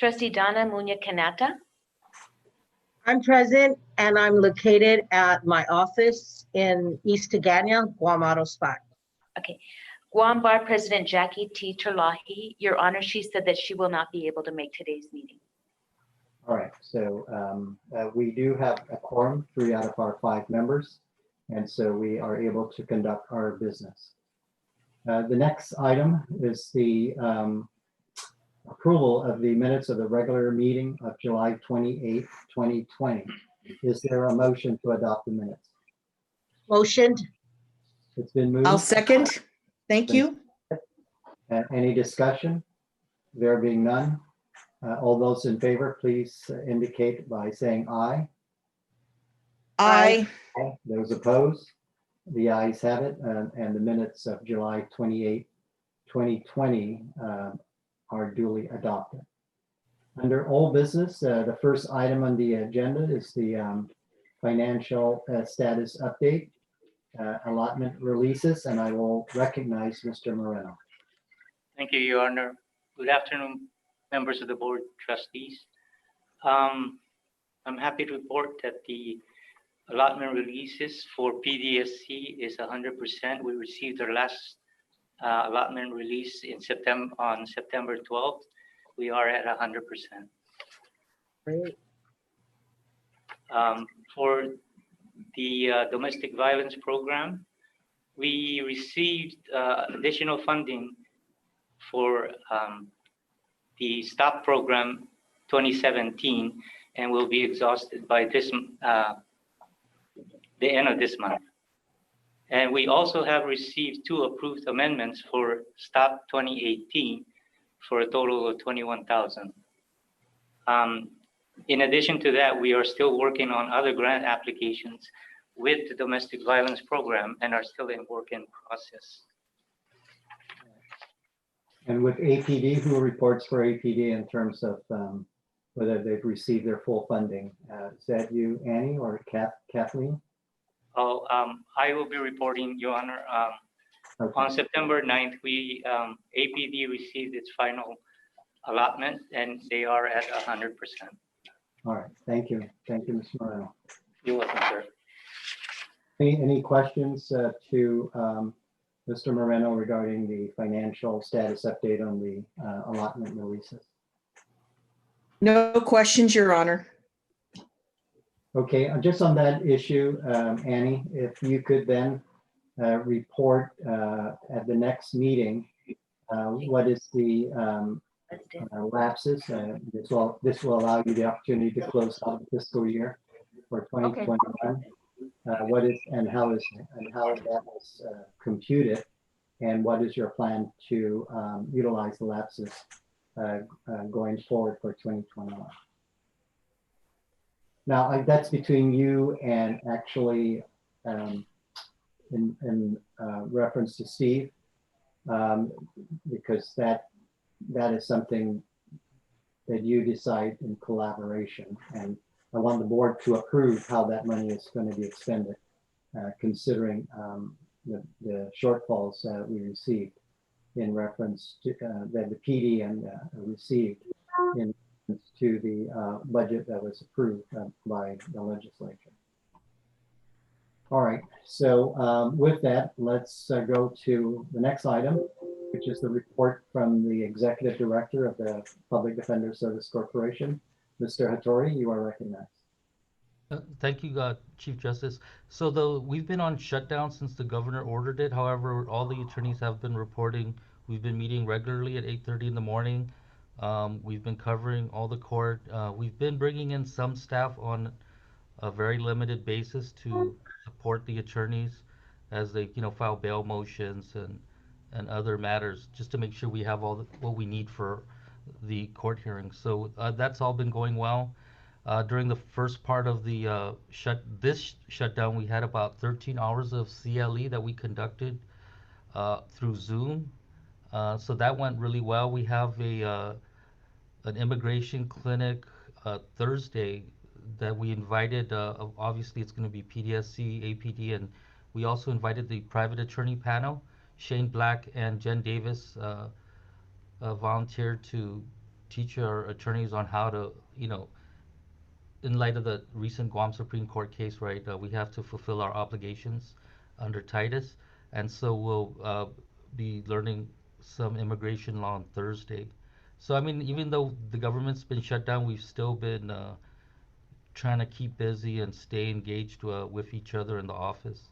Trustee Donna Muña Canata. I'm present and I'm located at my office in East Tegania, Guam Auto Spot. Okay. Guam Bar President Jackie T. Terlahi, Your Honor, she said that she will not be able to make today's meeting. All right, so we do have a quorum, 3 out of our 5 members, and so we are able to conduct our business. The next item is the approval of the minutes of the regular meeting of July 28th, 2020. Is there a motion to adopt the minutes? Motioned. It's been moved. I'll second. Thank you. Any discussion? There being none, all those in favor, please indicate by saying aye. Aye. Those opposed? The ayes have it, and the minutes of July 28, 2020 are duly adopted. Under old business, the first item on the agenda is the financial status update, allotment releases, and I will recognize Mr. Moreno. Thank you, Your Honor. Good afternoon, members of the board, trustees. I'm happy to report that the allotment releases for PDSC is 100%. We received our last allotment release in on September 12th. We are at 100%. Great. For the domestic violence program, we received additional funding for the STOP program 2017 and will be exhausted by this the end of this month. And we also have received 2 approved amendments for STOP 2018 for a total of $21,000. In addition to that, we are still working on other grant applications with the domestic violence program and are still in work in process. And with APD, who reports for APD in terms of whether they've received their full funding? Is that you, Annie, or Kathleen? Oh, I will be reporting, Your Honor. Okay. On September 9th, we APD received its final allotment, and they are at 100%. All right, thank you. Thank you, Mr. Moreno. You're welcome, sir. Any questions to Mr. Moreno regarding the financial status update on the allotment releases? No questions, Your Honor. Okay, just on that issue, Annie, if you could then report at the next meeting, what is the lapses? This will allow you the opportunity to close out the fiscal year for 2021. What is and how that was computed, and what is your plan to utilize the lapses going forward for 2021? Now, that's between you and actually in reference to Steve, because that is something that you decide in collaboration. And I want the board to approve how that money is going to be expended, considering the shortfalls we received in reference to that the PD and received in to the budget that was approved by the legislature. All right, so with that, let's go to the next item, which is the report from the Executive Director of the Public Defender Service Corporation. Mr. Hattori, you are recognized. Thank you, Chief Justice. So we've been on shutdown since the governor ordered it. However, all the attorneys have been reporting. We've been meeting regularly at 8:30 in the morning. We've been covering all the court. We've been bringing in some staff on a very limited basis to support the attorneys as they, file bail motions and other matters, just to make sure we have all what we need for the court hearings. So that's all been going well. During the first part of the shutdown, we had about 13 hours of CLE that we conducted through Zoom. So that went really well. We have an immigration clinic Thursday that we invited. Obviously, it's going to be PDSC, APD, and we also invited the private attorney panel. Shane Black and Jen Davis volunteered to teach our attorneys on how to, in light of the recent Guam Supreme Court case, right, we have to fulfill our obligations under Titus. And so we'll be learning some immigration law on Thursday. So, I mean, even though the government's been shut down, we've still been trying to keep busy and stay engaged with each other in the office.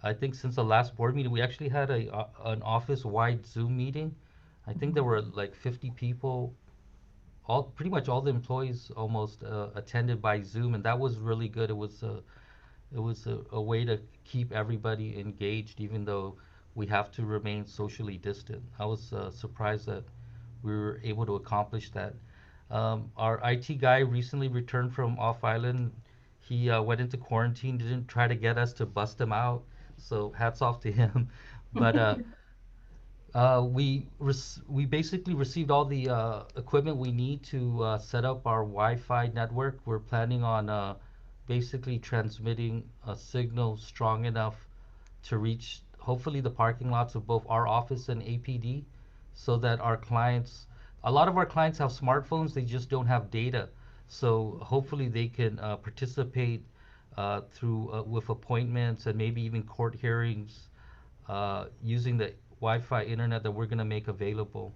I think since the last board meeting, we actually had an office-wide Zoom meeting. I think there were like 50 people, pretty much all the employees almost attended by Zoom, and that was really good. It was a way to keep everybody engaged, even though we have to remain socially distant. I was surprised that we were able to accomplish that. Our IT guy recently returned from off island. He went into quarantine, didn't try to get us to bust him out. So hats off to him. But we basically received all the equipment we need to set up our Wi-Fi network. We're planning on basically transmitting a signal strong enough to reach hopefully the parking lots of both our office and APD, so that a lot of our clients have smartphones, they just don't have data. So hopefully they can participate through with appointments and maybe even court hearings using the Wi-Fi internet that we're going to make available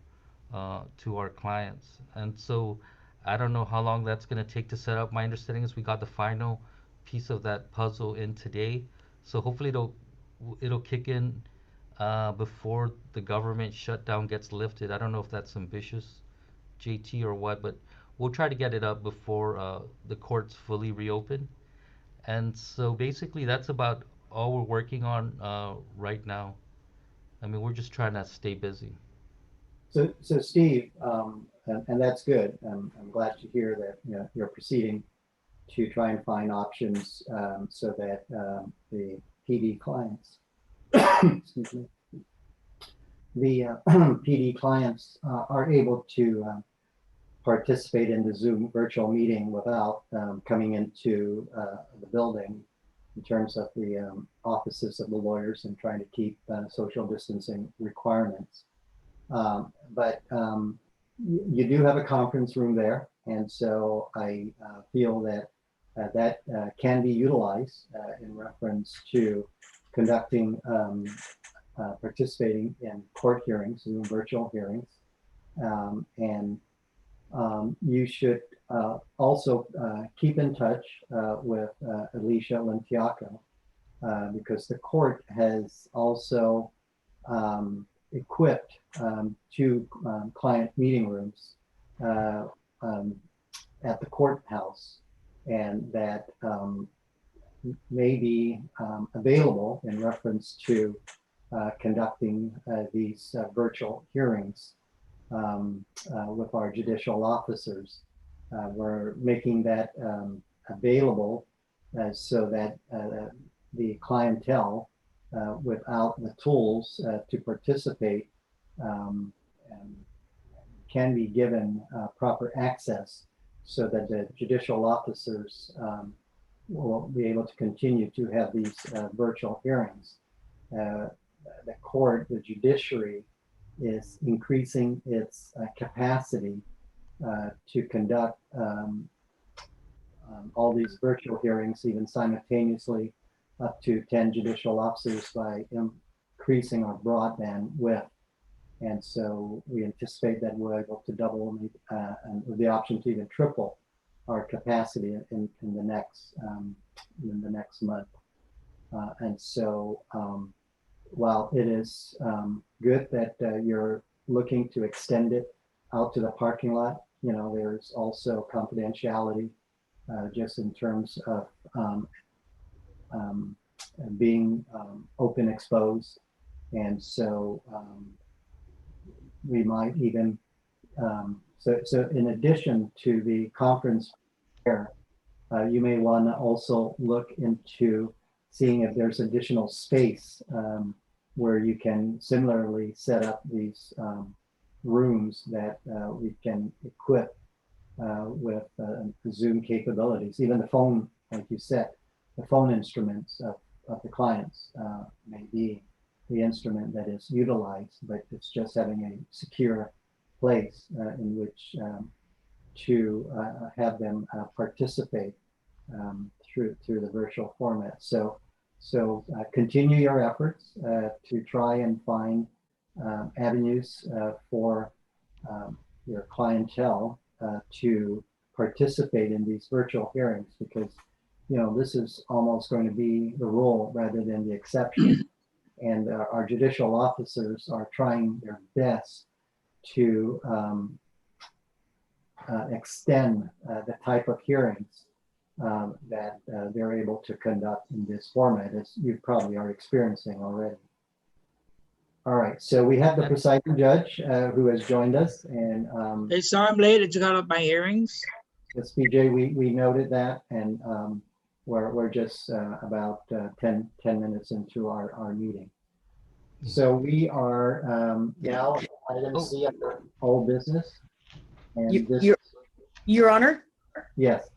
to our clients. And so I don't know how long that's going to take to set up. My understanding is we got the final piece of that puzzle in today. So hopefully it'll kick in before the government shutdown gets lifted. I don't know if that's ambitious, JT, or what, but we'll try to get it up before the courts fully reopen. And so basically that's about all we're working on right now. I mean, we're just trying to stay busy. So Steve, and that's good. I'm glad to hear that you're proceeding to try and find options so that the PD clients, excuse me, the PD clients are able to participate in the Zoom virtual meeting without coming into the building in terms of the offices of the lawyers and trying to keep social distancing requirements. But you do have a conference room there, and so I feel that that can be utilized in reference to conducting, participating in court hearings, Zoom virtual hearings. And you should also keep in touch with Alicia Lentiaco, because the court has also equipped two client meeting rooms at the courthouse, and that may be available in reference to conducting these virtual hearings with our judicial officers. We're making that available so that the clientele without the tools to participate can be given proper access, so that the judicial officers will be able to continue to have these virtual hearings. The court, the judiciary, is increasing its capacity to conduct all these virtual hearings, even simultaneously, up to 10 judicial officers, by increasing our broadband width. And so we anticipate that we're able to double and with the option to even triple our capacity in the next month. And so while it is good that you're looking to extend it out to the parking lot, there's also confidentiality just in terms of being open exposed. And so we might even, so in addition to the conference here, you may want to also look into seeing if there's additional space where you can similarly set up these rooms that we can equip with Zoom capabilities. Even the phone, like you said, the phone instruments of the clients may be the instrument that is utilized, but it's just having a secure place in which to have them participate through the virtual format. So continue your efforts to try and find avenues for your clientele to participate in these virtual hearings, because this is almost going to be the rule rather than the exception. And our judicial officers are trying their best to extend the type of hearings that they're able to conduct in this format, as you probably are experiencing already. All right, so we have the presiding judge who has joined us, and Hey, sorry I'm late. I just got up my hearings. yes, BJ, we noted that, and we're just about 10 minutes into our meeting. So we are now item C under old business, and this, Your Honor, yes.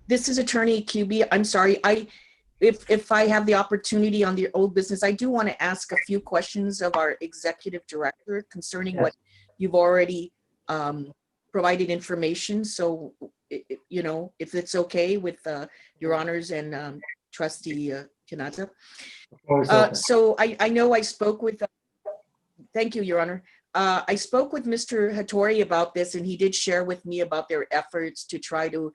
this is Attorney QB. I'm sorry. If I have the opportunity on the old business, I do want to ask a few questions of our executive director concerning what you've already provided information. So, if it's okay with your honors and Trustee Kanata. So I know I spoke with, thank you, Your Honor. I spoke with Mr. Hattori about this, and he did share with me about their efforts to try to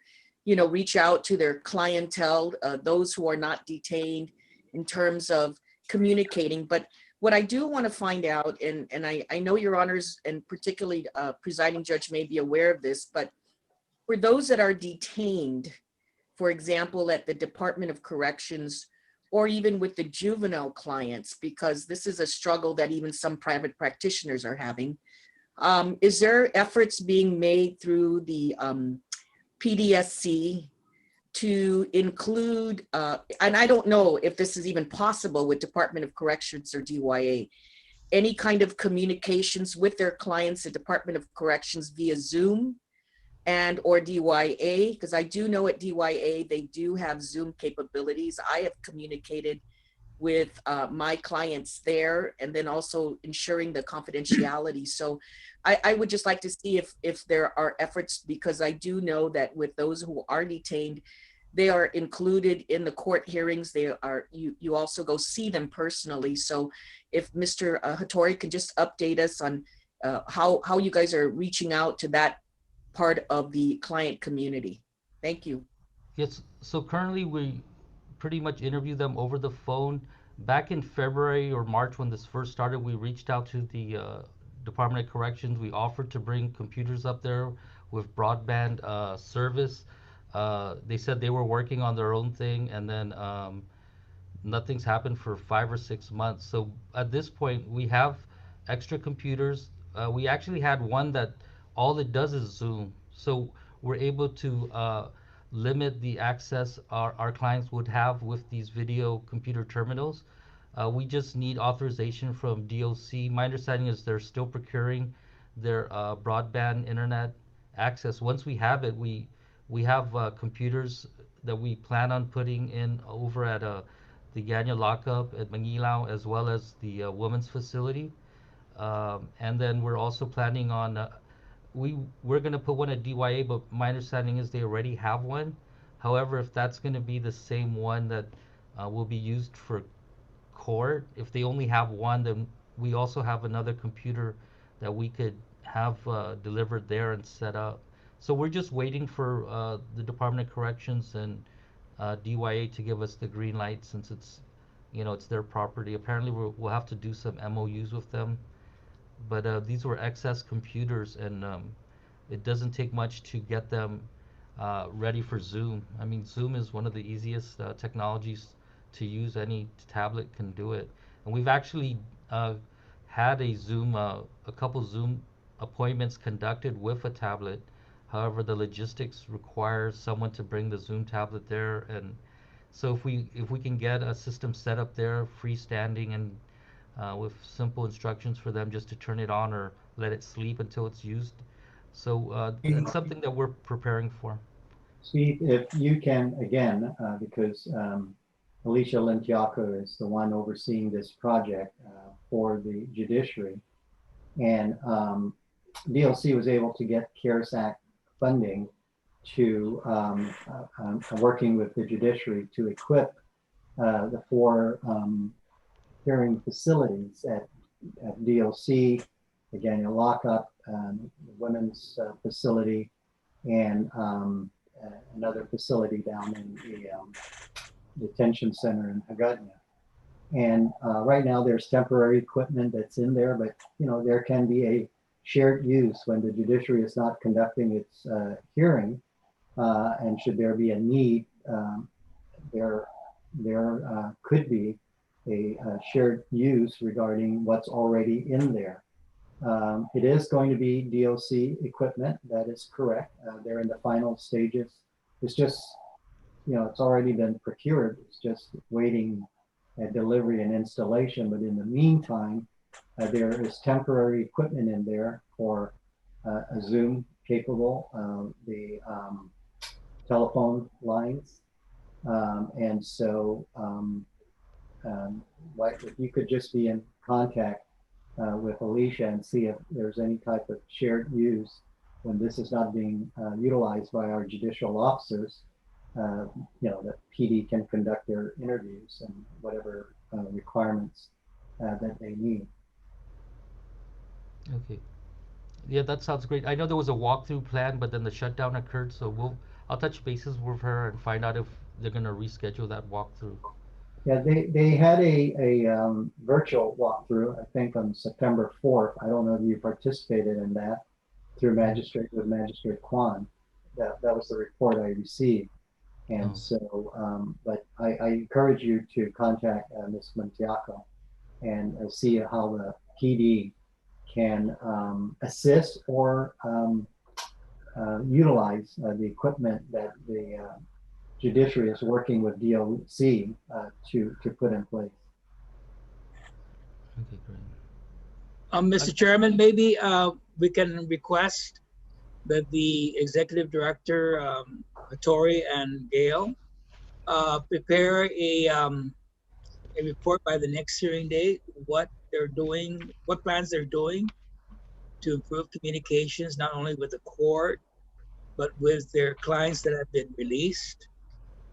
reach out to their clientele, those who are not detained, in terms of communicating. But what I do want to find out, and I know Your Honors, and particularly Presiding Judge, may be aware of this, but for those that are detained, for example, at the Department of Corrections, or even with the juvenile clients, because this is a struggle that even some private practitioners are having, is there efforts being made through the PDSC to include, and I don't know if this is even possible with Department of Corrections or DYA, any kind of communications with their clients at Department of Corrections via Zoom and or DYA? Because I do know at DYA, they do have Zoom capabilities. I have communicated with my clients there, and then also ensuring the confidentiality. So I would just like to see if there are efforts, because I do know that with those who are detained, they are included in the court hearings. They are, you also go see them personally. So if Mr. Hattori can just update us on how you guys are reaching out to that part of the client community. Thank you. Yes, so currently we pretty much interview them over the phone. Back in February or March when this first started, we reached out to the Department of Corrections. We offered to bring computers up there with broadband service. They said they were working on their own thing, and then nothing's happened for 5 or 6 months. So at this point, we have extra computers. We actually had one that all it does is Zoom. So we're able to limit the access our clients would have with these video computer terminals. We just need authorization from DOC. My understanding is they're still procuring their broadband internet access. Once we have it, we have computers that we plan on putting in over at the Ganya lockup at Manilao, as well as the women's facility. And then we're also planning on we're going to put one at DYA, but my understanding is they already have one. However, if that's going to be the same one that will be used for court, if they only have one, then we also have another computer that we could have delivered there and set up. So we're just waiting for the Department of Corrections and DYA to give us the green light, since it's it's their property. Apparently we'll have to do some MOUs with them. But these were excess computers, and it doesn't take much to get them ready for Zoom. I mean, Zoom is one of the easiest technologies to use. Any tablet can do it. And we've actually had a couple Zoom appointments conducted with a tablet. However, the logistics requires someone to bring the Zoom tablet there. And so if we can get a system set up there, freestanding, and with simple instructions for them just to turn it on or let it sleep until it's used. So it's something that we're preparing for. Steve, if you can, again, because Alicia Lentiaco is the one overseeing this project for the judiciary, and DLC was able to get CARES Act funding to working with the judiciary to equip the 4 hearing facilities at DLC, the Gagnon Lockup, the Women's Facility, and another facility down in the detention center in Hagåtña. And right now there's temporary equipment that's in there, but there can be a shared use when the judiciary is not conducting its hearing, and should there be a need, there could be a shared use regarding what's already in there. It is going to be DOC equipment, that is correct. They're in the final stages. It's just, it's already been procured. It's just waiting delivery and installation. But in the meantime, there is temporary equipment in there for a Zoom capable, the telephone lines. And so if you could just be in contact with Alicia and see if there's any type of shared use when this is not being utilized by our judicial officers, that PD can conduct their interviews and whatever requirements that they need. Okay. Yeah, that sounds great. I know there was a walkthrough plan, but then the shutdown occurred, so I'll touch bases with her and find out if they're gonna reschedule that walkthrough. Yeah, they had a virtual walkthrough, I think on September 4th. I don't know if you participated in that through Magistrate Kwan. That was the report I received. And so, but I encourage you to contact Ms. Montiaco and see how the PD can assist or utilize the equipment that the judiciary is working with DOC to put in place. Okay, great. Mr. Chairman, maybe we can request that the executive director, Tori and Gail, prepare a report by the next hearing date, what they're doing, what plans they're doing to improve communications, not only with the court, but with their clients that have been released,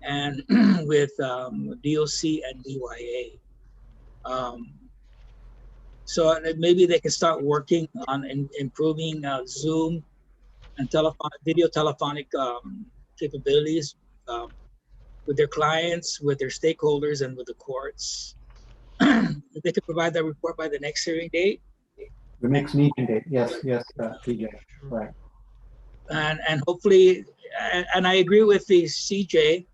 and with DOC and DYA. So maybe they can start working on improving Zoom and video telephonic capabilities with their clients, with their stakeholders, and with the courts. If they could provide that report by the next hearing date. The next meeting date, yes, PJ, right. And hopefully, and I agree with the CJ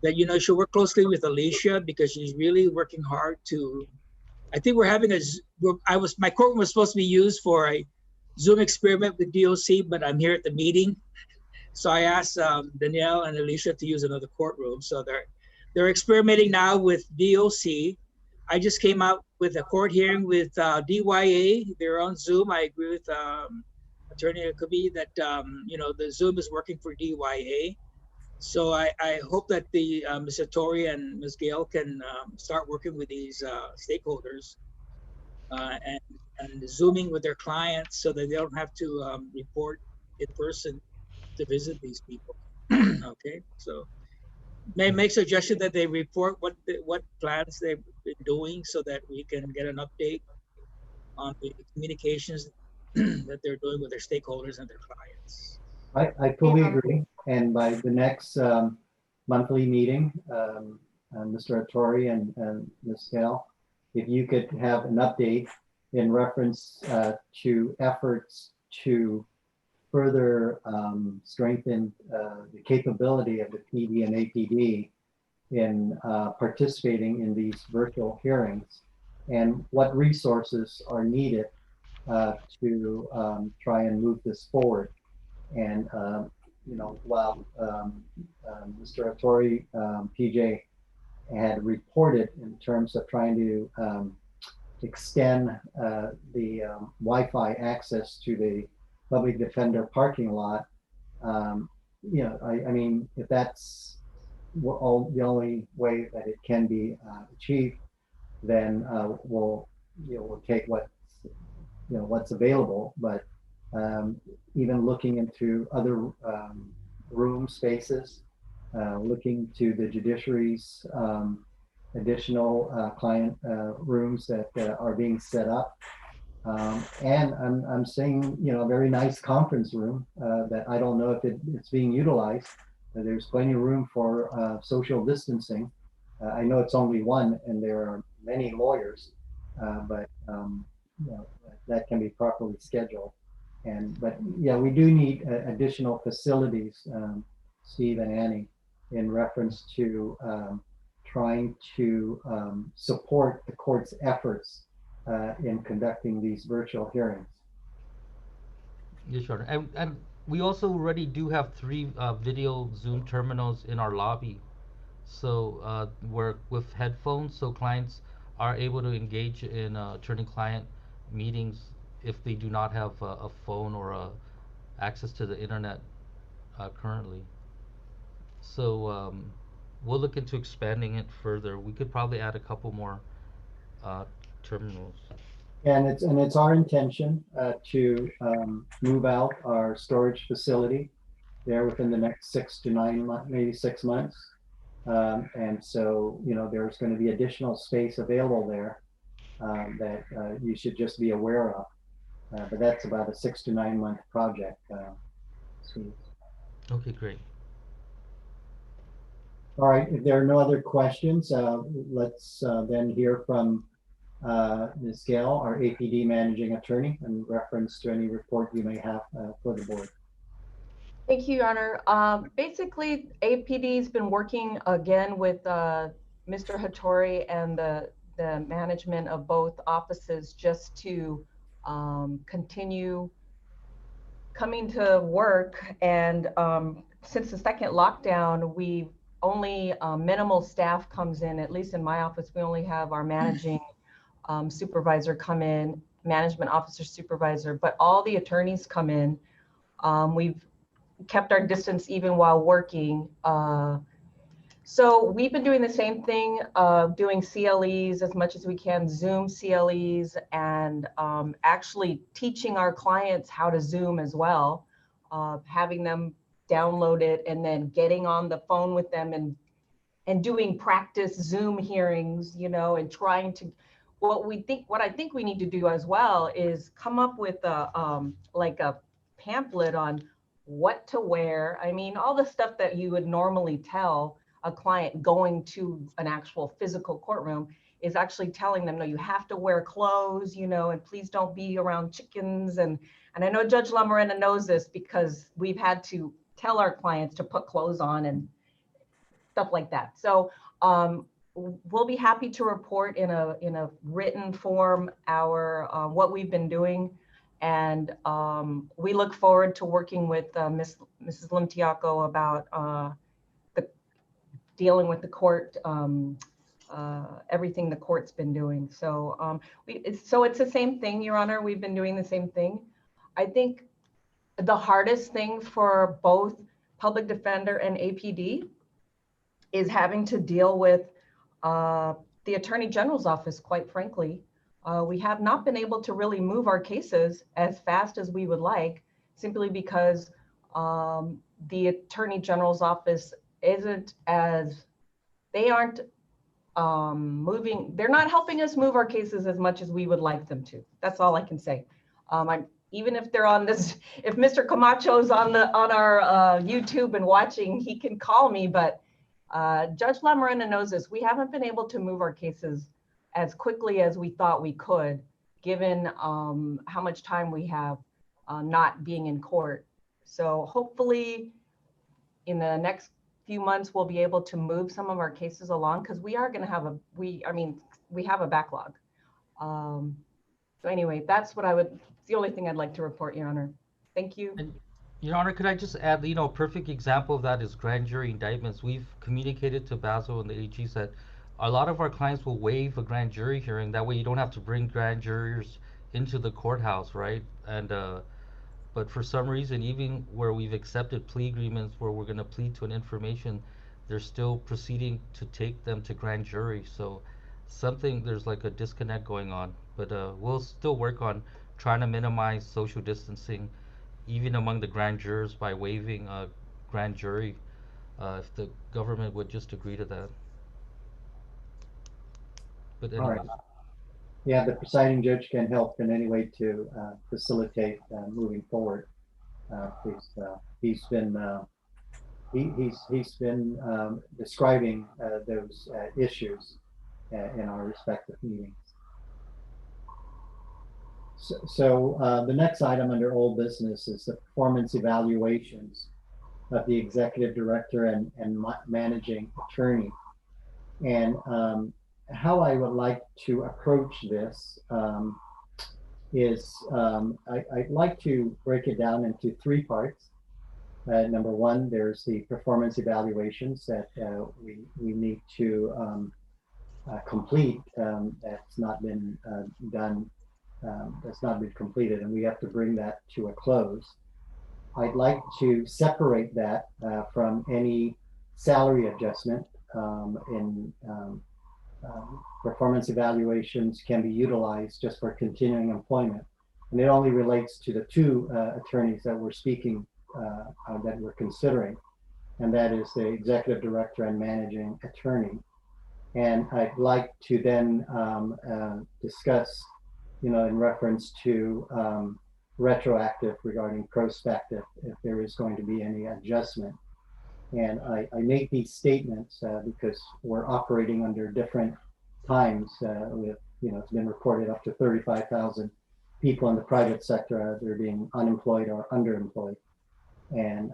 that you should work closely with Alicia, because she's really working hard to. I think we're having my courtroom was supposed to be used for a Zoom experiment with DOC, but I'm here at the meeting, so I asked Danielle and Alicia to use another courtroom. So they're experimenting now with DOC. I just came out with a court hearing with DYA. They're on Zoom. I agree with Attorney Kabi that the Zoom is working for DYA. So I hope that the Mr. Tori and Ms. Gail can start working with these stakeholders and Zooming with their clients so that they don't have to report in person to visit these people. Okay, so may make suggestion that they report what plans they've been doing so that we can get an update on the communications that they're doing with their stakeholders and their clients. I fully agree. And by the next monthly meeting, Mr. Attori and Ms. Gail, if you could have an update in reference to efforts to further strengthen the capability of the PD and APD in participating in these virtual hearings, and what resources are needed to try and move this forward. And while Mr. Attori, PJ, had reported in terms of trying to extend the Wi-Fi access to the public defender parking lot, I mean, if that's the only way that it can be achieved, then we'll take what's available. But even looking into other room spaces, looking to the judiciary's additional client rooms that are being set up. And I'm seeing, you know, a very nice conference room that I don't know if it's being utilized. There's plenty of room for social distancing. I know it's only one, and there are many lawyers, but you know, that can be properly scheduled. But yeah, we do need additional facilities, Steve and Annie, in reference to trying to support the court's efforts in conducting these virtual hearings. Yes, Your Honor. And we also already do have 3 video Zoom terminals in our lobby. So we're with headphones, so clients are able to engage in attorney-client meetings if they do not have a phone or access to the internet currently. So we'll look into expanding it further. We could probably add a couple more terminals. And it's our intention to move out our storage facility there within the next 6 to 9 months, maybe 6 months. And so, you know, there's going to be additional space available there that you should just be aware of. But that's about a 6 to 9 month project. Steve. Okay, great. All right, if there are no other questions, let's then hear from Ms. Gale, our APD managing attorney, in reference to any report you may have for the board. Thank you, Your Honor. Basically, APD's been working again with Mr. Hattori and the management of both offices just to continue coming to work. And since the second lockdown, we only minimal staff comes in. At least in my office, we only have our managing supervisor come in, management officer supervisor, but all the attorneys come in. We've kept our distance even while working. So we've been doing the same thing, doing CLEs as much as we can, Zoom CLEs, and actually teaching our clients how to Zoom as well, having them download it and then getting on the phone with them and doing practice Zoom hearings, you know, and trying to, what I think we need to do as well is come up with like a pamphlet on what to wear. I mean, all the stuff that you would normally tell a client going to an actual physical courtroom is actually telling them, no, you have to wear clothes, you know, and please don't be around chickens. And I know Judge Lamarena knows this because we've had to tell our clients to put clothes on and stuff like that. So we'll be happy to report in a written form our what we've been doing. And we look forward to working with Mrs. Limtiaco about dealing with the court, everything the court's been doing. So so it's the same thing, Your Honor. We've been doing the same thing. I think the hardest thing for both public defender and APD is having to deal with the Attorney General's office, quite frankly. We have not been able to really move our cases as fast as we would like, simply because the Attorney General's office isn't as, they aren't moving, they're not helping us move our cases as much as we would like them to. That's all I can say. Even if they're on this, if Mr. Camacho's on our YouTube and watching, he can call me, but Judge Lamarena knows this. We haven't been able to move our cases as quickly as we thought we could, given how much time we have not being in court. So hopefully in the next few months, we'll be able to move some of our cases along, because we are going to have we have a backlog. So anyway, that's what it's the only thing I'd like to report, Your Honor. Thank you. And, Your Honor, could I just add, you know, a perfect example of that is grand jury indictments. We've communicated to Basil and the AGs that a lot of our clients will waive a grand jury hearing. That way you don't have to bring grand jurors into the courthouse, right? And but for some reason, even where we've accepted plea agreements where we're going to plead to an information, they're still proceeding to take them to grand jury. So there's like a disconnect going on. But we'll still work on trying to minimize social distancing even among the grand jurors by waiving a grand jury, if the government would just agree to that. But All right. anyways, Yeah, the presiding judge can help in any way to facilitate moving forward. Please, he's been describing those issues in our respective meetings. So the next item under old business is the performance evaluations of the executive director and managing attorney. And how I would like to approach this is I'd like to break it down into three parts. Number one, there's the performance evaluations that we need to complete. That's not been done. That's not been completed, and we have to bring that to a close. I'd like to separate that from any salary adjustment in performance evaluations can be utilized just for continuing employment. And it only relates to the two attorneys that we're speaking, that we're considering, and that is the executive director and managing attorney. And I'd like to then discuss, in reference to retroactive regarding prospective, if there is going to be any adjustment. And I make these statements because we're operating under different times with, it's been reported up to 35,000 people in the private sector they're being unemployed or underemployed. And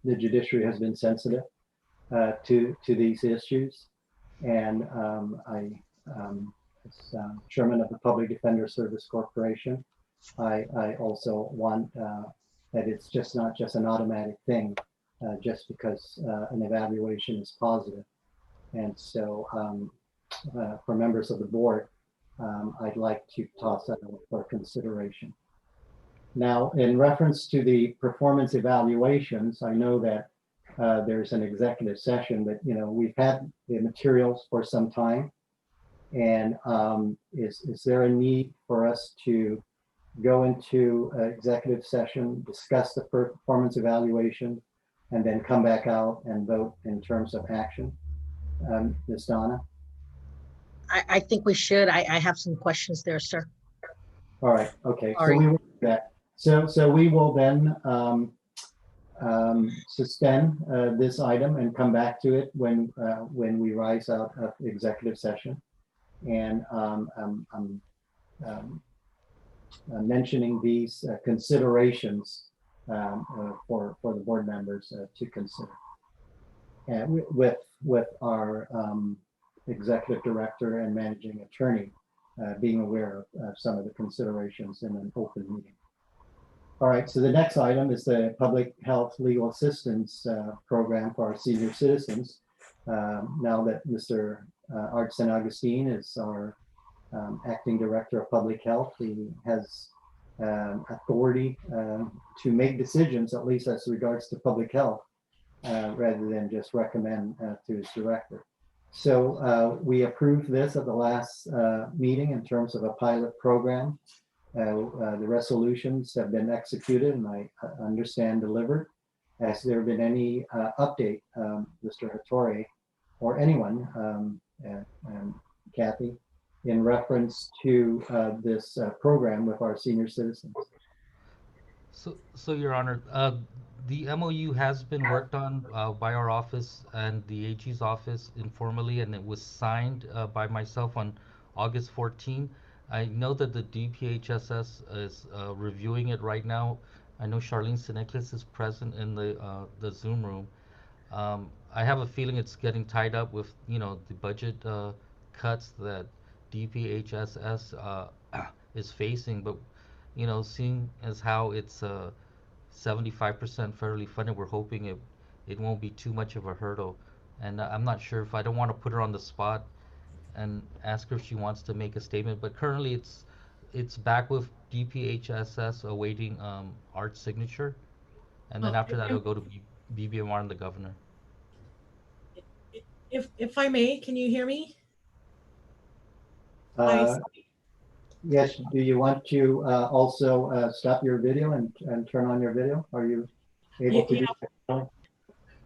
the judiciary has been sensitive to these issues. And as chairman of the Public Defender Service Corporation, I also want that it's just not just an automatic thing, just because an evaluation is positive. And so for members of the board, I'd like to toss that out for consideration. Now, in reference to the performance evaluations, I know that there's an executive session, but we've had the materials for some time. And is there a need for us to go into executive session, discuss the performance evaluation, and then come back out and vote in terms of action? Ms. Donna? I think we should. I have some questions there, sir. All right, okay, Sorry. so we will do that. So we will then suspend this item and come back to it when we rise out of executive session. And I'm mentioning these considerations for the board members to consider. And with our executive director and managing attorney being aware of some of the considerations in an open meeting. All right, so the next item is the Public Health Legal Assistance Program for our senior citizens. Now that Mr. Art San Agustin is our acting director of public health, he has authority to make decisions, at least as regards to public health, rather than just recommend to his director. So we approved this at the last meeting in terms of a pilot program. The resolutions have been executed and I understand delivered. Has there been any update, Mr. Hattori, or anyone, Kathy, in reference to this program with our senior citizens? So Your Honor, the MOU has been worked on by our office and the AG's office informally, and it was signed by myself on August 14. I know that the DPHSS is reviewing it right now. I know Charlene Sineklis is present in the Zoom room. I have a feeling it's getting tied up with the budget cuts that DPHSS is facing, but seeing as how it's 75% federally funded, we're hoping it won't be too much of a hurdle. And I'm not sure if I don't want to put her on the spot and ask her if she wants to make a statement, but currently it's back with DPHSS awaiting Art's signature, and then after that it'll go to BBMR and the governor. If I may, can you hear me? Uh, Yes, do you want to also stop your video and turn on your video? Are you able to do that?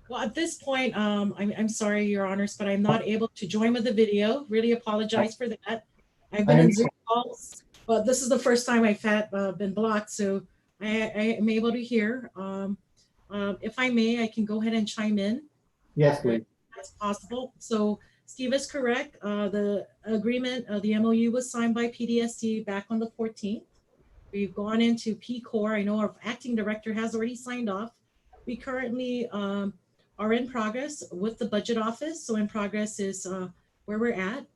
Well, at this point, I'm sorry, Your Honors, but I'm not able to join with the video. Really apologize for that. I've been in Zoom calls, but this is the first time I've been blocked, so I am able to hear. If I may, I can go ahead and chime in. Yes, please. That's possible. So Steve is correct. The agreement, the MOU was signed by PDSD back on the 14th. We've gone into P-Core. I know our acting director has already signed off. We currently are in progress with the budget office. So in progress is where we're at.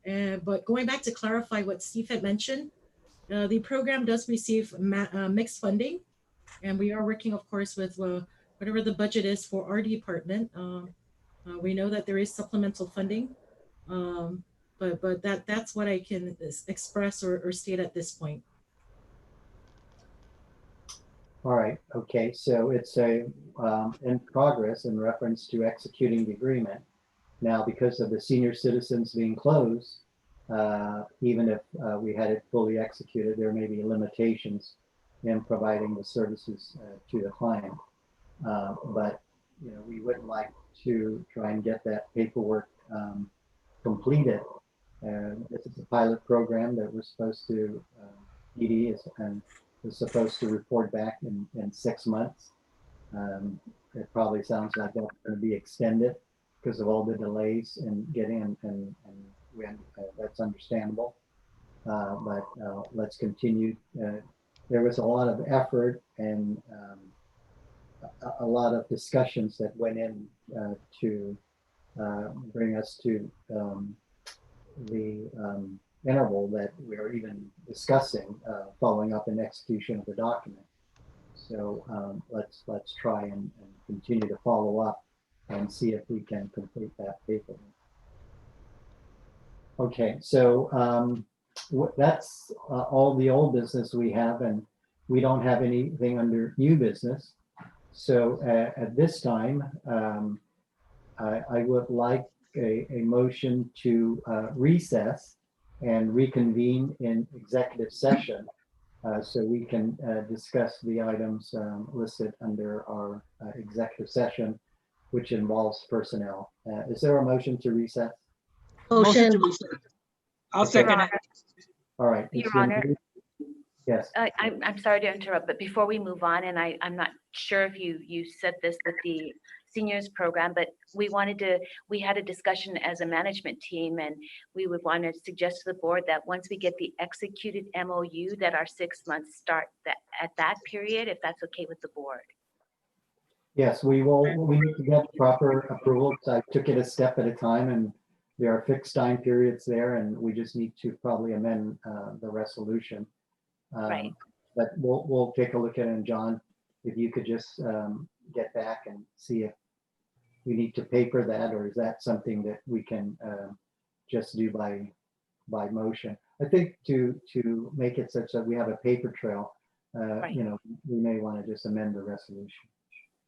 But going back to clarify what Steve had mentioned, the program does receive mixed funding. And we are working, of course, with whatever the budget is for our department. We know that there is supplemental funding, but that's what I can express or state at this point. All right, okay, so it's a in progress in reference to executing the agreement. Now, because of the senior citizens being closed, even if we had it fully executed, there may be limitations in providing the services to the client. But you know, we would like to try and get that paperwork completed. This is a pilot program that we're supposed to, PD is supposed to report back in 6 months. It probably sounds like that's going to be extended because of all the delays in getting, and that's understandable. But let's continue. There was a lot of effort and a lot of discussions that went in to bring us to the interval that we are even discussing following up in execution of the document. So let's try and continue to follow up and see if we can complete that paper. Okay, so that's all the old business we have, and we don't have anything under new business. So at this time, I would like a motion to recess and reconvene in executive session so we can discuss the items listed under our executive session, which involves personnel. Is there a motion to recess? Motion. to reset. I'll second it. All right. Your Honor. Yes. I'm sorry to interrupt, but before we move on, and I'm not sure if you said this with the seniors program, but we had a discussion as a management team, and we would want to suggest to the board that once we get the executed MOU, that our 6 months start at that period, if that's okay with the board. Yes, we need to get proper approval. So I took it a step at a time, and there are fixed time periods there, and we just need to probably amend the resolution. Right. But we'll take a look at it. And John, if you could just get back and see if we need to paper that, or is that something that we can just do by motion? I think to make it such that we have a paper trail, Right. you know, we may want to just amend the resolution.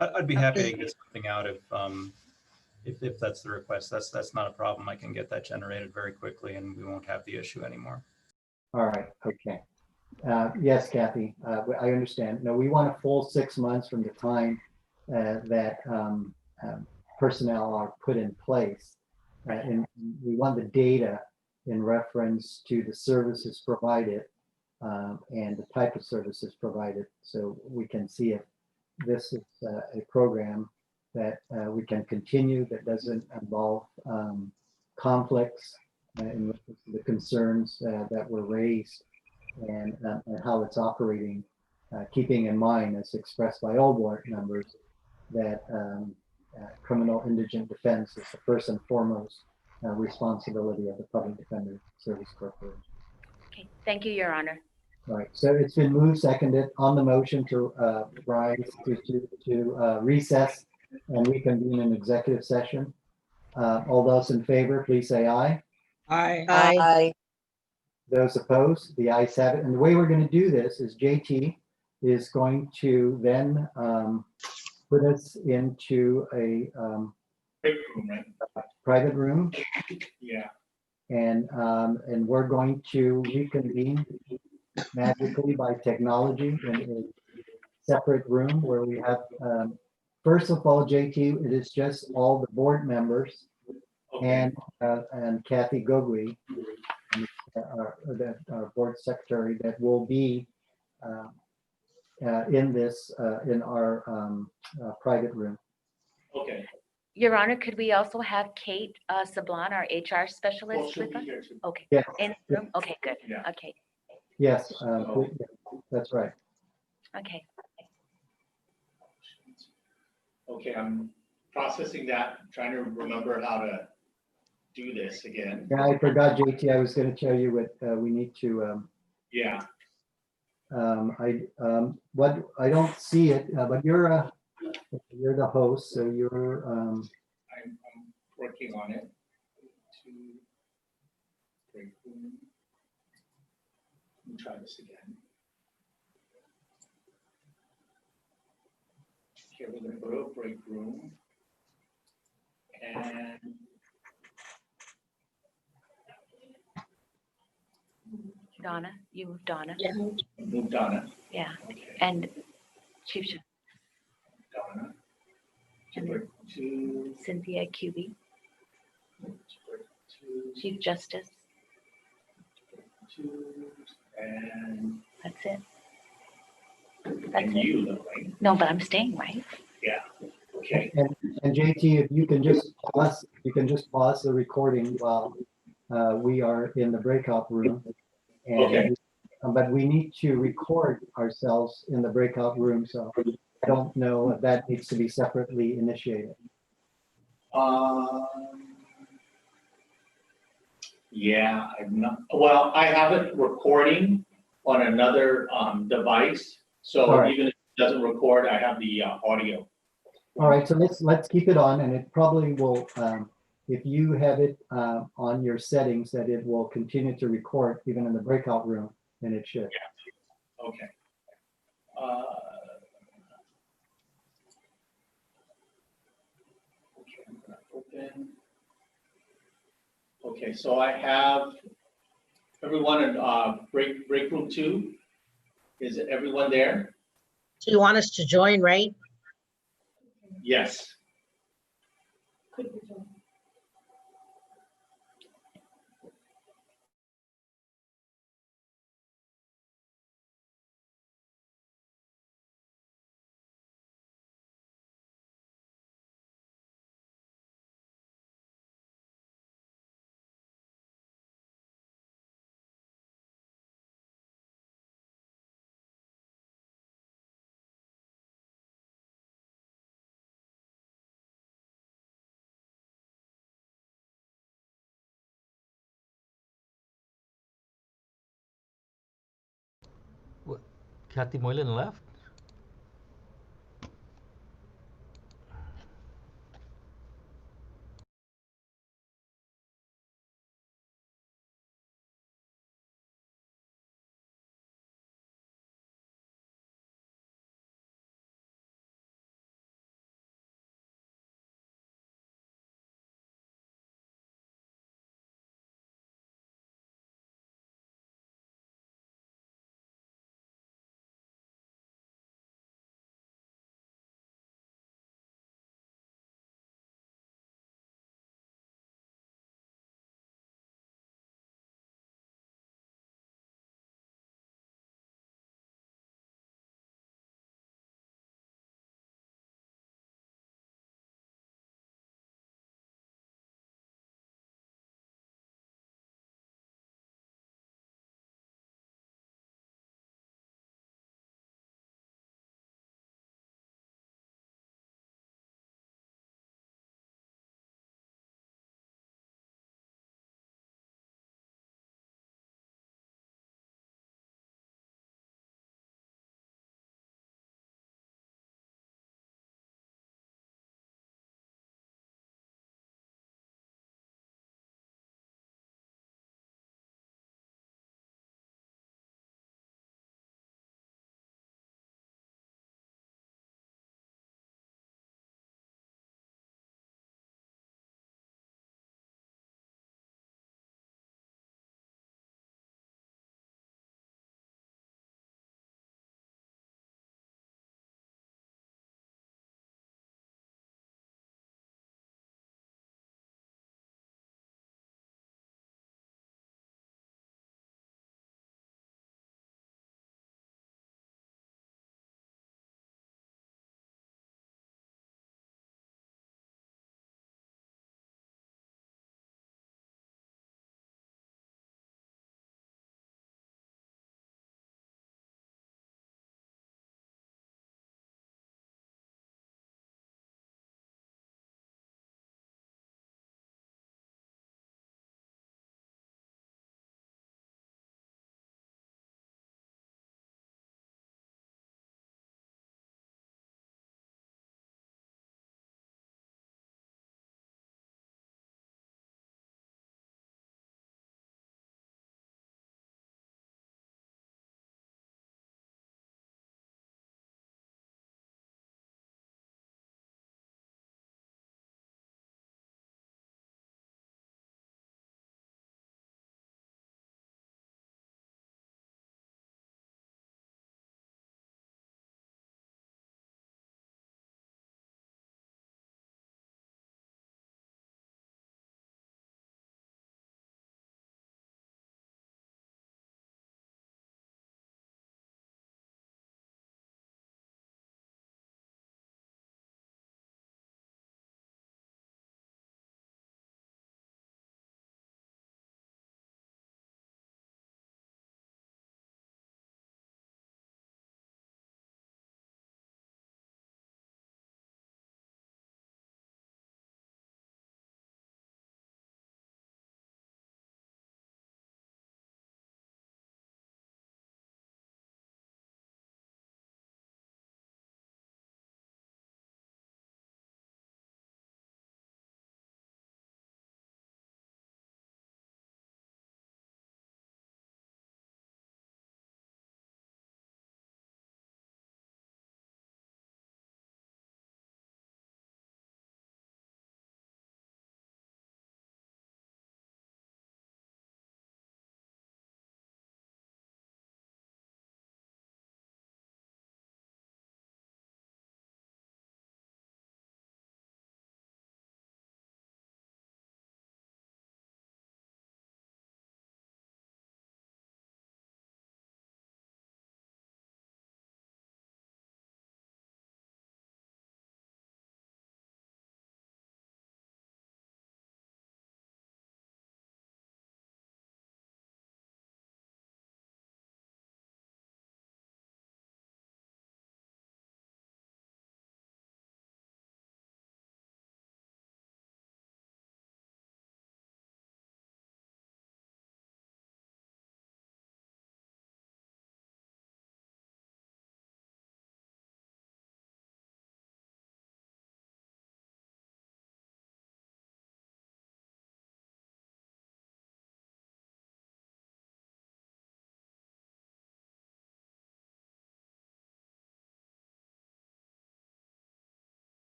I'd be happy to get something out if that's the request. That's not a problem. I can get that generated very quickly, and we won't have the issue anymore. All right. Okay. Yes, Kathy, I understand. No, we want a full 6 months from the time that personnel are put in place. And we want the data in reference to the services provided and the type of services provided, so we can see if this is a program that we can continue that doesn't involve conflicts in the concerns that were raised, and how it's operating, keeping in mind, as expressed by all board members, that criminal indigent defense is the first and foremost responsibility of the Public Defender Service Corporation. Okay, thank you, Your Honor. All right, so it's been moved, seconded on the motion to rise to recess and reconvene in executive session. All those in favor, please say aye. Aye. Those opposed, the ayes have it. And the way we're going to do this is JT is going to then put us into a private room. Yeah. And we're going to reconvene magically by technology in a separate room where we have, first of all, JT, it is just all the board members and Kathy Gogui, our board secretary, that will be in this, in our private room. Okay. Your Honor, could we also have Kate Sablon, our HR specialist Well, she'll with be us? here too. Okay, Yes, in the room? Okay, good. Yeah. Okay, yes, that's right. okay. Okay, I'm processing that, trying to remember how to do this again. Yeah, I forgot, JT, I was gonna tell you what, we need to, Yeah, I don't see it, but you're the host, so you're, I'm working on it. Break room. Let me try this again. Okay, we're gonna go to break room. And Donna, you moved Donna? move Donna. Yeah, Okay, and Chief Donna. To Cynthia QB, Chief Justice, and that's it. That's it. you though, right? No, but I'm staying, right? Yeah, okay. and JT, if you can just pause the recording while we are in the breakout room. And Okay. But we need to record ourselves in the breakout room, so I don't know if that needs to be separately initiated. Yeah, I'm not, well, I have it recording on another device. So All right. even if it doesn't record, I have the audio. All right, so let's keep it on, and it probably will, if you have it on your settings, that it will continue to record even in the breakout room, then it should. Okay. Okay, I'm gonna open. Okay, so I have everyone in break room 2. Is everyone there? So you want us to join, right? Yes. What, Kathy Moylan left?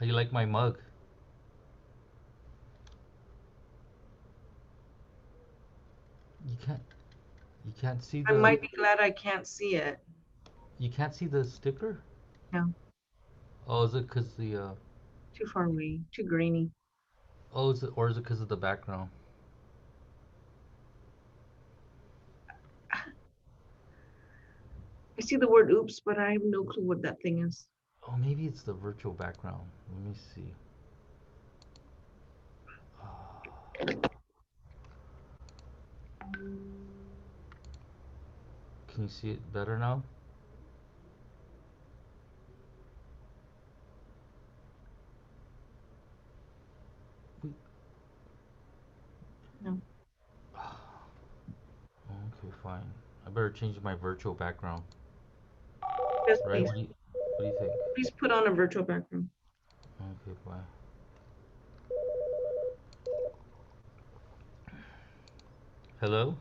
How you like my mug? You you can't see I the might be glad I can't see it. you can't see the sticker? No, Oh, is it cause the too far away, too grainy. oh is it or is it cause of the background? I see the word oops, but I have no clue what that thing is. Oh, maybe it's the virtual background. Let me see. Can you see it better now? Wait. No. Okay, fine. I better change my virtual background. Yes, Right? please. What do you think? Please put on a virtual background. Okay, bye. Hello?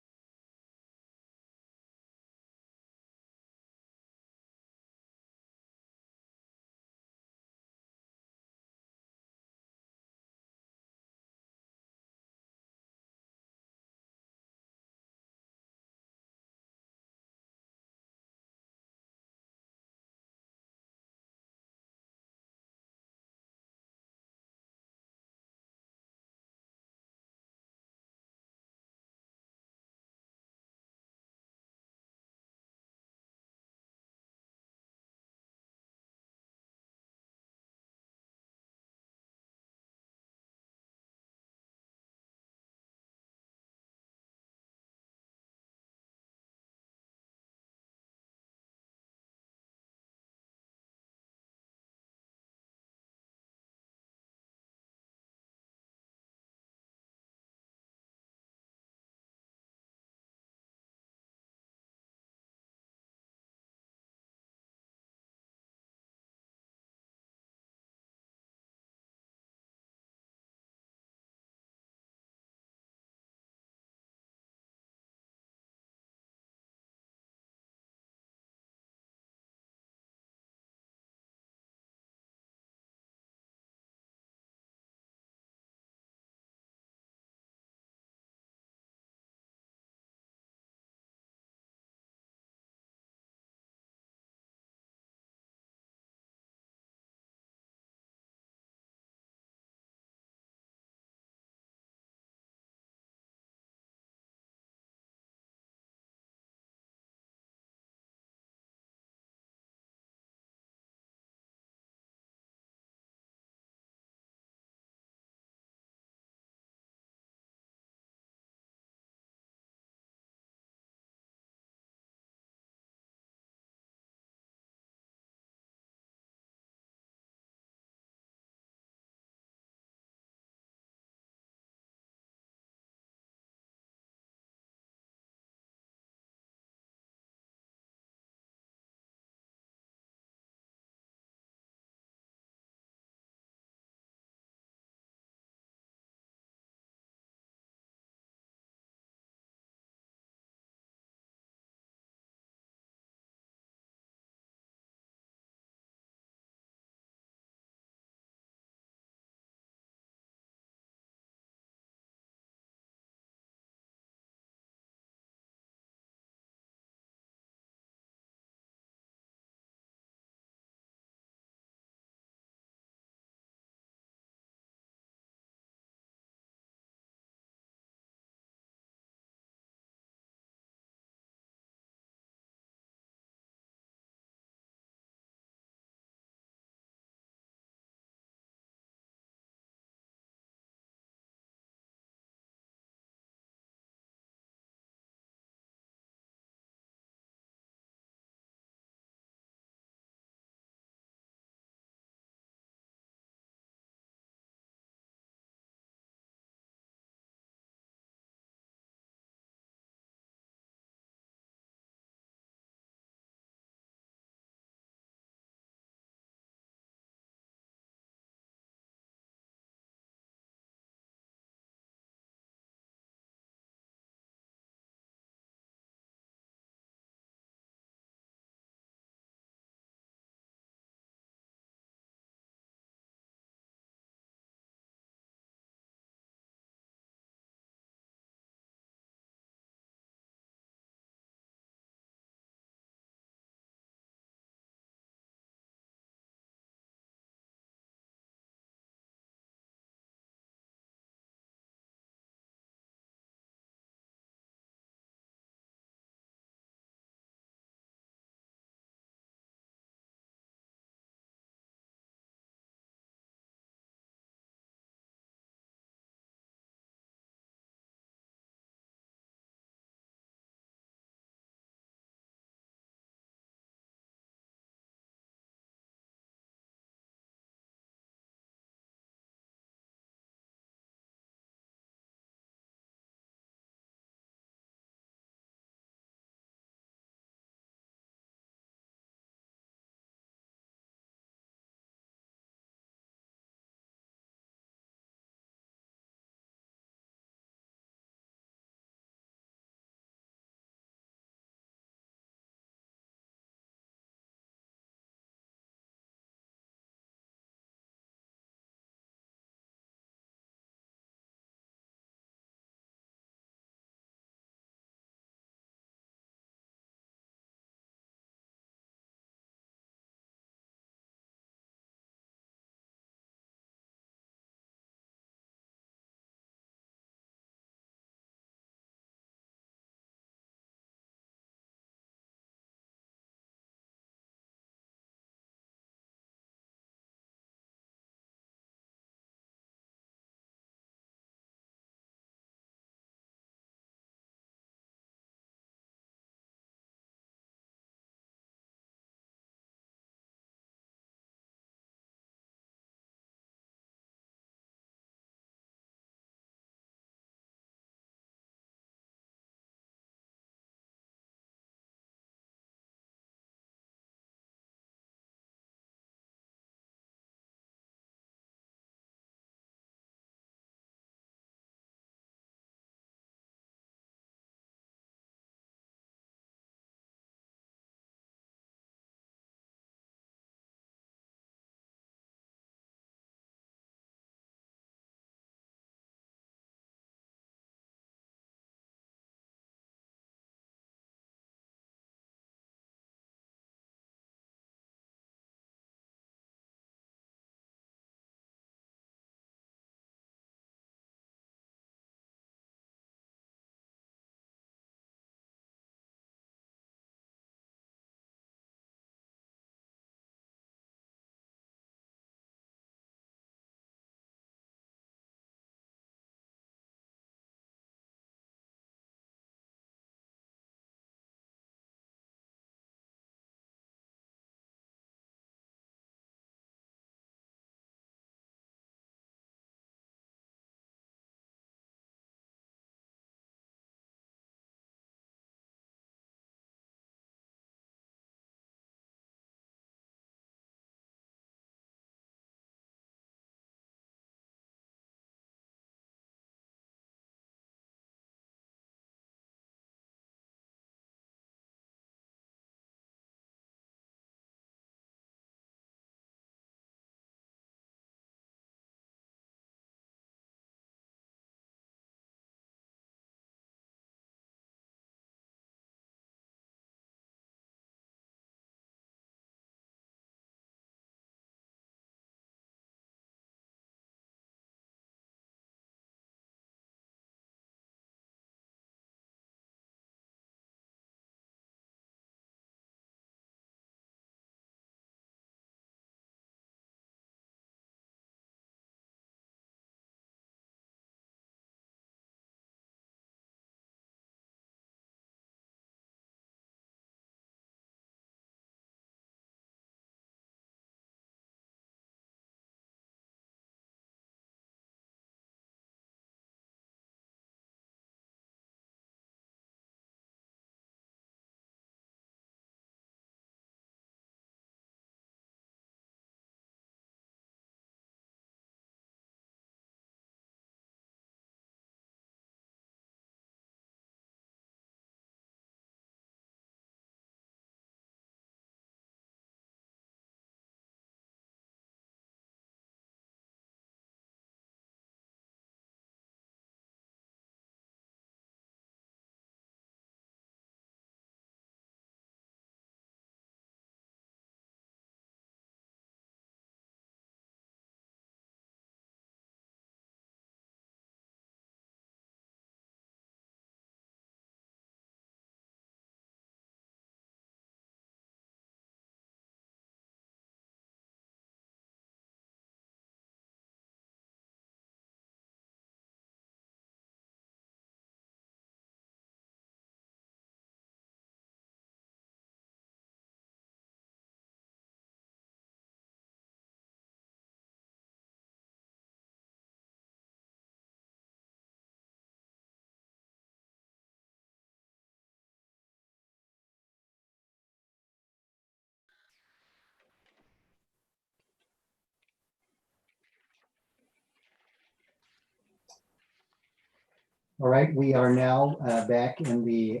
All right, we are now back in the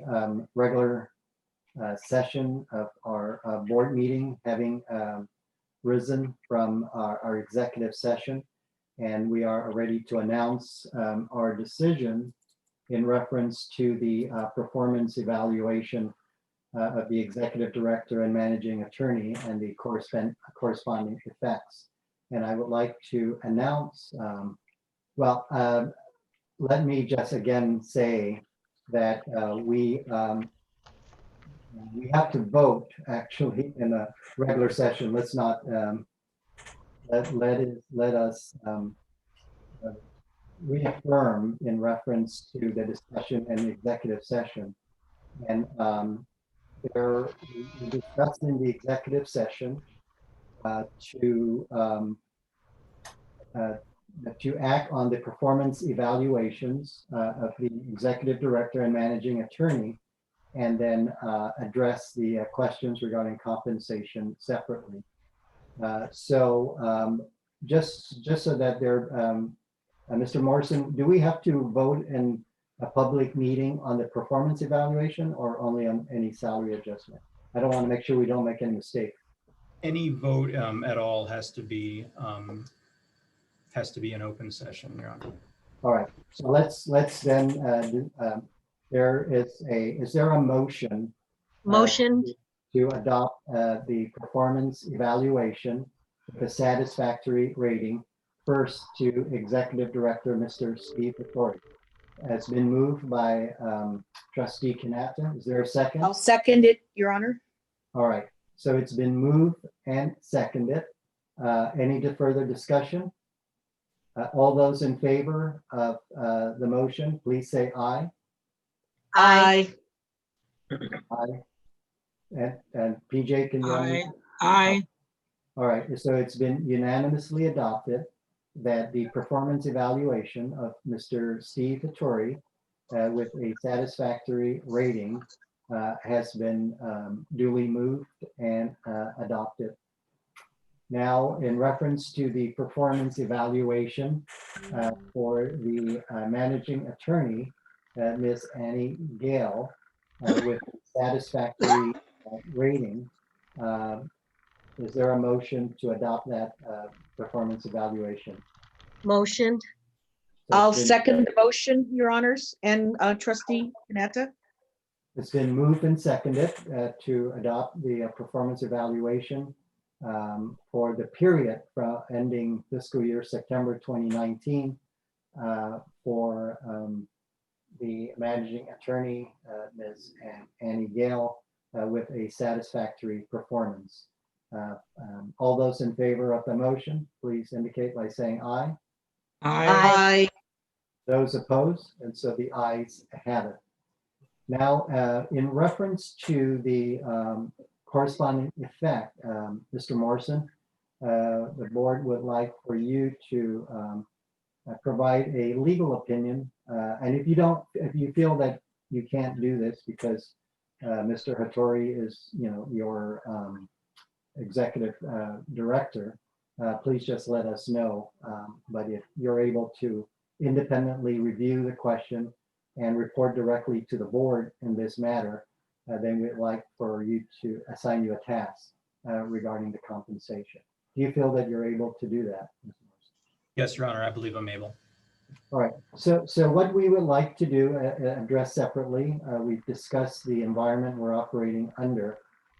regular session of our board meeting, having risen from our executive session. And we are ready to announce our decision in reference to the performance evaluation of the executive director and managing attorney and the corresponding effects. And I would like to announce, let me just again say that we have to vote actually in a regular session. Let's not let us reaffirm in reference to the discussion in the executive session. And we discussed in the executive session to act on the performance evaluations of the executive director and managing attorney, and then address the questions regarding compensation separately. Just so that there, Mr. Morrison, do we have to vote in a public meeting on the performance evaluation or only on any salary adjustment? I don't want to make sure we don't make any mistake. Any vote at all has to be an open session, Your Honor. All right, so let's then, is there a motion? Motion. To adopt the performance evaluation with a satisfactory rating first to Executive Director, Mr. Steve Vittori. It's been moved by Trustee Kanata. Is there a second? I'll second it, Your Honor. All right, so it's been moved and seconded. Any further discussion? All those in favor of the motion, please say aye. Aye. Aye. And PJ, can you? Aye. All right, so it's been unanimously adopted that the performance evaluation of Mr. Steve Vittori with a satisfactory rating has been duly moved and adopted. Now, in reference to the performance evaluation for the managing attorney, Ms. Annie Gale, with satisfactory rating, is there a motion to adopt that performance evaluation? Motion. So I'll it's been- second the motion, Your Honors, and Trustee Kanata. It's been moved and seconded to adopt the performance evaluation for the period from ending fiscal year September 2019 for the managing attorney, Ms. Annie Gale, with a satisfactory performance. All those in favor of the motion, please indicate by saying aye. Aye. Those opposed, and so the ayes have it. Now, in reference to the corresponding effect, Mr. Morrison, the board would like for you to provide a legal opinion. And if you feel that you can't do this because Mr. Hattori is, your executive director, please just let us know. But if you're able to independently review the question and report directly to the board in this matter, then we'd like for you to assign you a task regarding the compensation. Do you feel that you're able to do that, Mr. Morrison? Yes, Your Honor, I believe I'm able. All right, so what we would like to do, address separately, we've discussed the environment we're operating under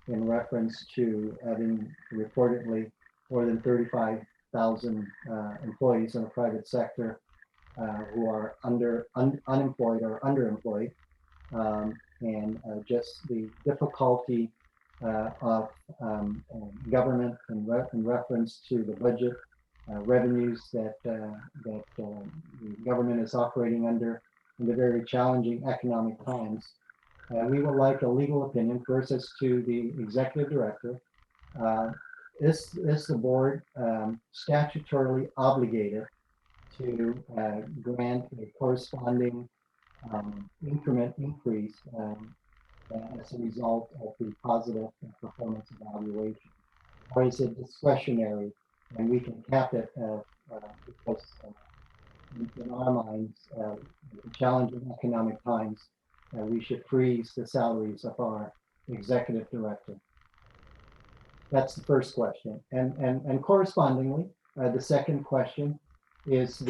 in reference to having reportedly more than 35,000 employees in the private sector who are unemployed or underemployed, and just the difficulty of government in reference to the budget revenues that the government is operating under in the very challenging economic times. We would like a legal opinion first as to the executive director. Is the board statutorily obligated to grant a corresponding increment increase as a result of the positive performance evaluation? Or is it discretionary and we can cap it because in our minds, challenging economic times, we should freeze the salaries of our executive director. That's the first question. And correspondingly, the second question is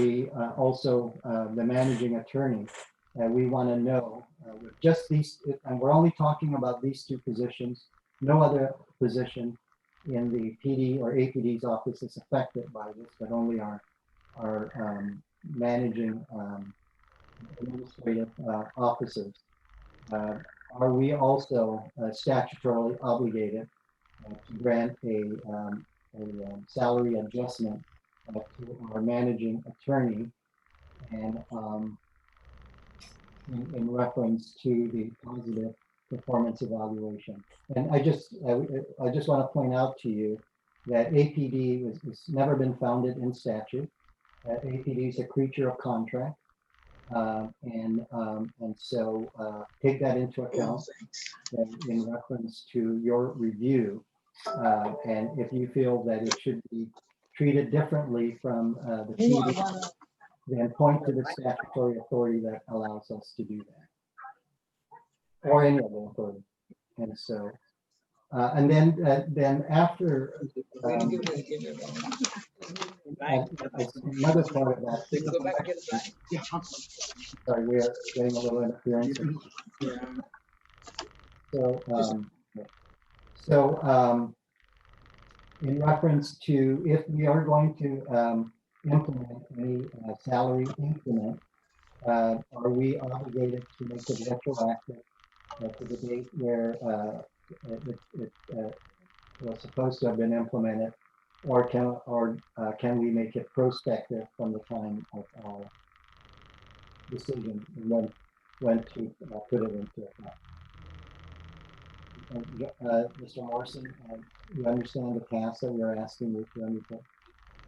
also the managing attorney. We want to know with just these, and we're only talking about these two positions, no other position in the PD or APD's office is affected by this, but only our managing administrative officers. Are we also statutorily obligated to grant a salary adjustment to our managing attorney, and in reference to the positive performance evaluation? And I just want to point out to you that APD has never been founded in statute. APD is a creature of contract, and so take that into account in reference to your review. And if you feel that it should be treated differently from the PD, then point to the statutory authority that allows us to do that, or any other authority. And so, and then after another part of that. Sorry, we are getting a little interference. So, in reference to if we are going to implement any salary increment, are we obligated to make it retroactive to the date where it was supposed to have been implemented, or can we make it prospective from the time of our decision when to put it into effect? Mr. Morrison, you understand the task that we're asking you to undertake?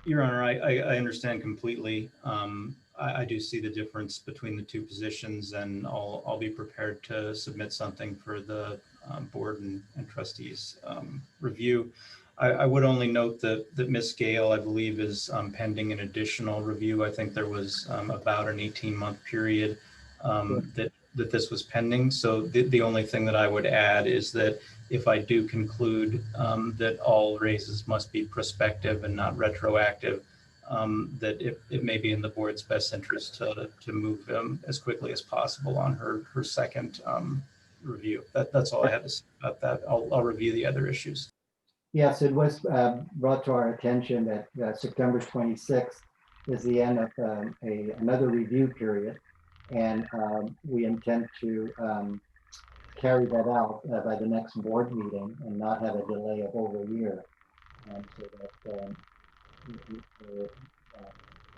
Your Honor, I understand completely. I do see the difference between the two positions, and I'll be prepared to submit something for the board and trustees review. I would only note that Ms. Gale, I believe, is pending an additional review. I think there was about an 18-month period that this was pending. So the only thing that I would add is that if I do conclude that all raises must be prospective and not retroactive, that it may be in the board's best interest to move as quickly as possible on her second review. That's all I have to say about that. I'll review the other issues. Yes, it was brought to our attention that September 26th is the end of another review period, and we intend to carry that out by the next board meeting and not have a delay of over a year, and so that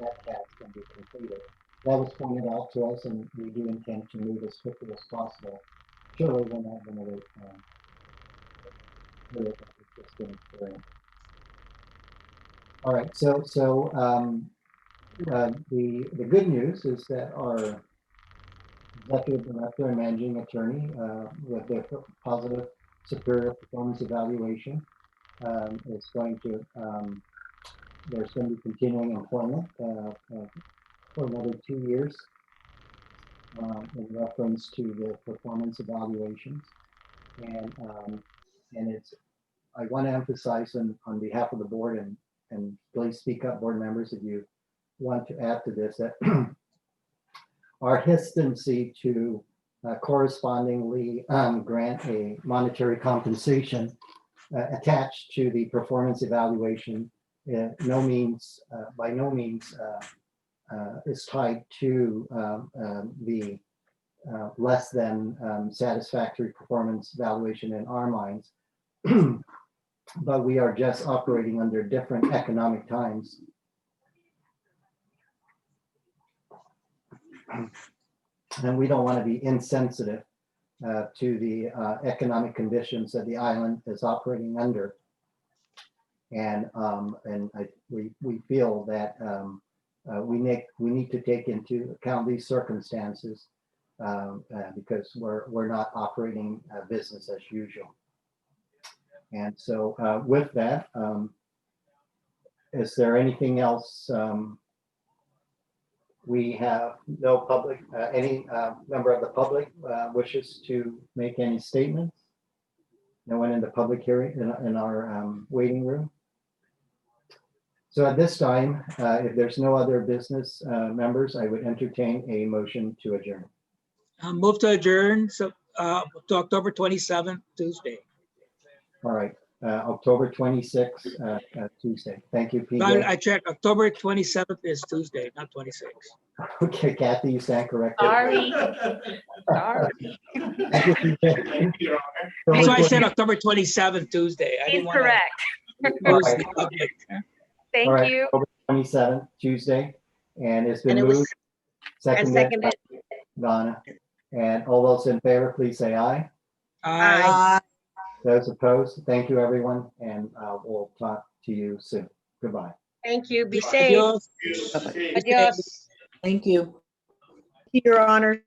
that task can be completed. That was pointed out to us, and we do intend to move as quickly as possible. Surely we're not going to wait. All right, so the good news is that our executive director and managing attorney with their positive superior performance evaluation is going to there's going to be continuing employment for another 2 years in reference to the performance evaluations, and it's, I want to emphasize on behalf of the board, and please speak up, board members, if you want to add to this, that our hesitancy to correspondingly grant a monetary compensation attached to the performance evaluation by no means is tied to the less than satisfactory performance evaluation in our minds. But we are just operating under different economic times. And we don't want to be insensitive to the economic conditions that the island is operating under. And we feel that we need to take into account these circumstances because we're not operating business as usual. And so with that, is there anything else We have no public, any member of the public wishes to make any statements. No one in the public hearing, in our waiting room. So at this time, if there's no other business members, I would entertain a motion to adjourn. Move to adjourn, so, to October 27th, Tuesday. All right, October 26th, Tuesday. Thank you, No, PJ. I checked, October 27th is Tuesday, not 26th. Okay, Kathy, you stand corrected. Sorry. Sorry. Thank you, PJ. Thank you, Your Honor. That's why I said October 27th, Tuesday. I He's didn't wanna correct. confuse the public. All Thank right, you. October 27th, Tuesday, and it's been And it was, moved, and seconded by seconded. Donna. And all those in favor, please say aye. Aye. Those opposed, thank you, everyone, and we'll talk to you soon. Goodbye. Thank you. Be safe. Adios. Yes. Adios. Thank you. Your Honor.